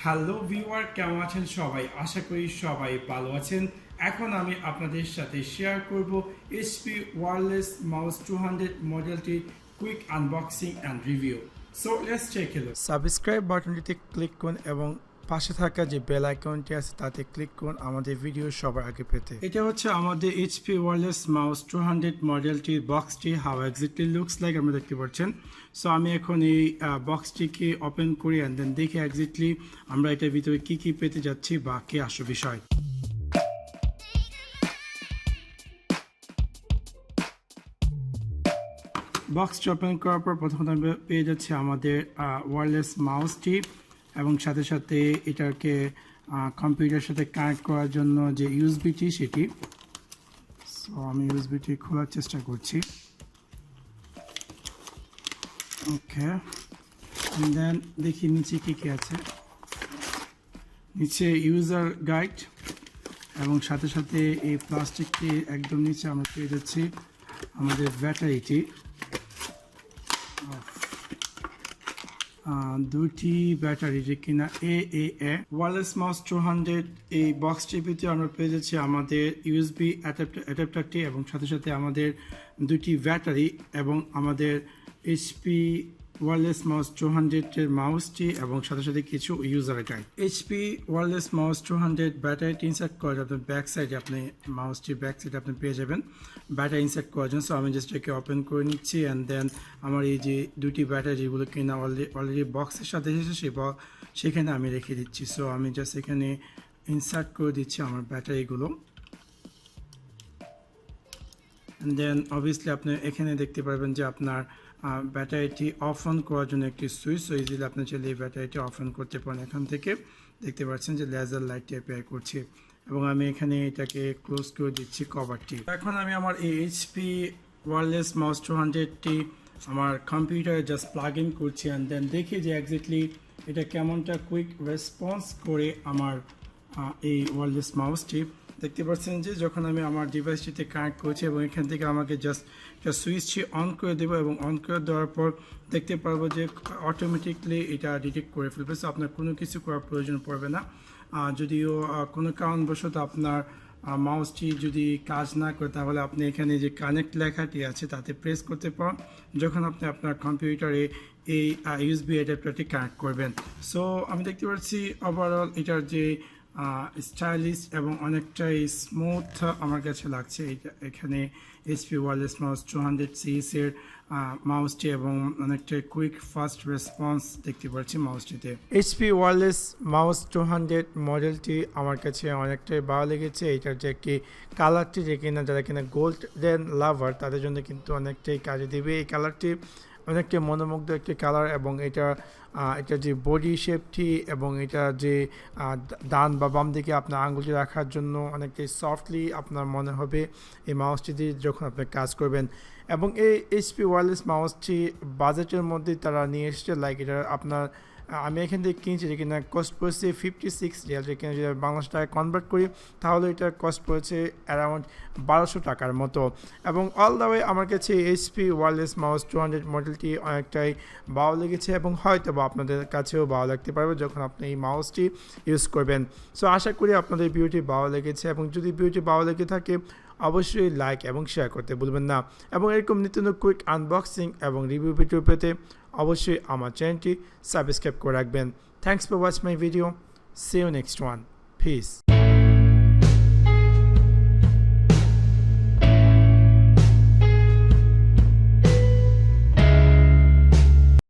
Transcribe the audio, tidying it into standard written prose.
Hello viewer, কেমন আছেন সবাই? আশা করি সবাই ভালো আছেন। এখন আমি আপনাদের সাথে শেয়ার করব HP ওয়্যারলেস মাউস 200 মডেলটির quick unboxing and review. So let's take a look. Subscribe বাটনটিতে ক্লিক করুন এবং পাশে থাকা যে বেল আইকনটি আছে তাতে ক্লিক করুন আমাদের ভিডিও সবার আগে পেতে। এটা হচ্ছে আমাদের HP ওয়্যারলেস মাউস 200 মডেলটির বক্সটি, হাউ এক্স্যাক্টলি লুকস লাইক আমরা দেখতে পাচ্ছেন। সো আমি এখন এই বক্সটিকে ওপেন করি অ্যান্ড দেন দেখি এক্স্যাক্টলি আমরা এটার ভিতরে কি কি পেতে যাচ্ছি বা কি আসল বিষয়। বক্সটি ওপেন করার পর প্রথমত আমরা পেয়ে যাচ্ছি আমাদের ওয়্যারলেস মাউসটি এবং সাথে সাথে এটাকে কম্পিউটারের সাথে কানেক্ট করার জন্য যে ইউএসবিটি সেটি। সো আমি ইউএসবিটি খোলার চেষ্টা করছি। ওকে, দেন দেখি নিচে কী কী আছে। নিচে ইউজার গাইড এবং সাথে সাথে এই প্লাস্টিকটি একদম নিচে আমরা পেয়ে যাচ্ছি আমাদের ব্যাটারিটি। দুটি ব্যাটারি যে কিনা AAA ওয়্যারলেস মাউস 200 এই বক্সটির ভিতরে আমরা পেয়ে যাচ্ছি আমাদের ইউএসবি অ্যাডাপ্টারটি এবং সাথে সাথে আমাদের দুটি ব্যাটারি এবং আমাদের HP ওয়্যারলেস মাউস 200 এর মাউসটি এবং সাথে সাথে কিছু user guide. HP wireless mouse 200 ব্যাটারিটি ইনসার্ট করার জন্য ব্যাক সাইডে আপনি মাউসটির ব্যাক সাইডে আপনি পেয়ে যাবেন ব্যাটারি ইনসার্ট করার জন্য। সো আমি জাস্ট একে ওপেন করে নিচ্ছি অ্যান্ড দেন আমার এই যে দুটি ব্যাটারি যেগুলো কিনা অলরেডি বক্সের সাথে এসেছে সেখানে আমি রেখে দিচ্ছি। সো আমি জাস্ট এখানে ইনসার্ট করে দিচ্ছি আমার ব্যাটারিগুলো। অ্যান্ড দেন অবভিয়াসলি আপনি এখানে দেখতে পারবেন যে আপনার ব্যাটারিটি অফ অন করার জন্য একটি সুইচ। সো ইজিলি আপনি চাইলে এই ব্যাটারিটি অফ অন করতে পারেন। এখান থেকে দেখতে পাচ্ছেন যে লেজার লাইটটি অ্যাপিয়ার করছে এবং আমি এখানে এটাকে ক্লোজ করে দিচ্ছি কভারটি। এখন আমি আমার এই HP ওয়্যারলেস মাউস 200টি আমার কম্পিউটারে জাস্ট প্লাগ ইন করছি অ্যান্ড দেন দেখি যে এক্স্যাক্টলি এটা কেমনটা কুইক রেসপন্স করে আমার এই ওয়্যারলেস মাউসটি। দেখতে পাচ্ছেন যে যখন আমি আমার ডিভাইসটিতে কানেক্ট করছি এবং এখান থেকে আমাকে জাস্ট সুইচটি অন করে দেবো এবং অন করে দেওয়ার পর দেখতে পারবো যে অটোমেটিকলি এটা ডিটেক্ট করে ফেলবে। সো আপনার কোনো কিছু করার প্রয়োজন পড়বে না। যদিও কোনো কারণবশত আপনার মাউসটি যদি কাজ না করে তাহলে আপনি এখানে যে কানেক্ট লেখাটি আছে তাতে প্রেস করতে পারেন যখন আপনি আপনার কম্পিউটারে এই ইউএসবি অ্যাডাপ্টারটি কানেক্ট করবেন। সো আমি দেখতে পাচ্ছি ওভারঅল এটার যে স্টাইলিশ এবং অনেকটাই স্মুথ আমার কাছে লাগছে। এখানে HP ওয়্যারলেস মাউস 200 সিরিজের মাউসটি এবং অনেকটাই কুইক ফাস্ট রেসপন্স দেখতে পাচ্ছি মাউসটিতে। HP ওয়্যারলেস মাউস 200 মডেলটি আমার কাছে অনেকটাই ভালো লেগেছে। এটার যে একটি কালারটি যে কিনা যারা কিনা গোল্ডেন লাভার তাদের জন্য কিন্তু অনেকটাই কাজে দেবে। এই কালারটি অনেকটা মনোমুগ্ধ একটি কালার এবং এটা যে বডি শেপটি এবং এটা যে ডান বা বাম দিকে আপনার আঙুলটি রাখার জন্য অনেকটাই সফটলি আপনার মনে হবে এই মাউসটি দিয়ে যখন আপনি কাজ করবেন। এবং এই HP ওয়্যারলেস মাউসটি বাজেটের মধ্যে তারা নিয়ে এসেছে। লাইক এটা আপনার আমি এখান থেকে কিনছি যে কিনা কস্ট পড়েছে 56 রিয়াল, যেখানে যদি বাংলাদেশ টাকায় কনভার্ট করি তাহলে এটার কস্ট পড়েছে অ্যারাউন্ড 1200 টাকার মতো। এবং অল দ্য ওয়ে আমার কাছে HP ওয়্যারলেস মাউস 200 মডেলটি অনেকটাই ভালো লেগেছে এবং হয়তো বা আপনাদের কাছেও ভালো লাগতে পারবে যখন আপনি এই মাউসটি ইউজ করবেন। সো আশা করি আপনাদের ভিডিওটি ভালো লেগেছে এবং যদি ভিডিওটি ভালো লেগে থাকে অবশ্যই লাইক এবং শেয়ার করতে ভুলবেন না এবং এরকম নিত্য নতুন কুইক আনবক্সিং এবং রিভিউ ভিডিও পেতে অবশ্যই আমার চ্যানেলটি সাবস্ক্রাইব করে রাখবেন। Thanks for watch my video. See you next one. Piece.